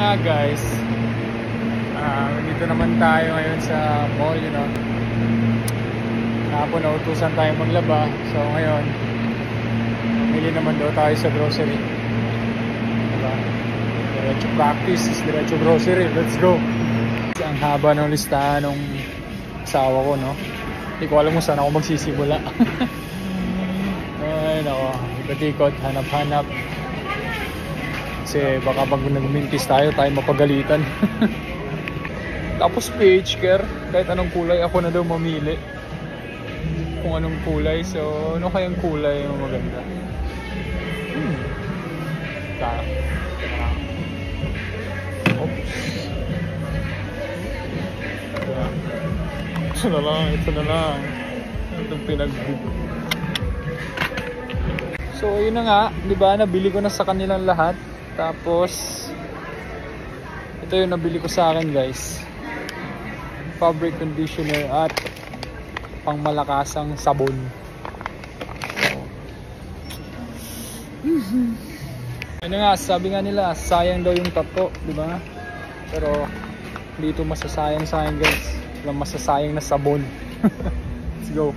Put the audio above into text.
nga guys, dito naman tayo ngayon sa mall, you know. Kahapon nautusan tayo maglaba, so ngayon mamili naman daw tayo sa grocery, diba? Diretso practice, diretso grocery, let's go. Ang haba ng listahan ng asawa ko, no? Hindi ko alam kung saan ako magsisimula. Ay nako, ikot-ikot, hanap-hanap. Kasi baka pag nagmintis tayo mapagalitan. Tapos PH care, kahit anong kulay ako na daw mamili kung anong kulay. So ano kayang kulay yung maganda? Oops. Ito na lang. Itong So yun na nga, di ba? Nabili ko na sa kanilang lahat. Tapos ito yung nabili ko sa akin, guys. Fabric conditioner at pangmalakasang sabon. Ano nga, sabi nga nila, sayang daw yung tato, di ba? Pero dito masasayang sa akin, guys. Walang masasayang na sabon. Let's go.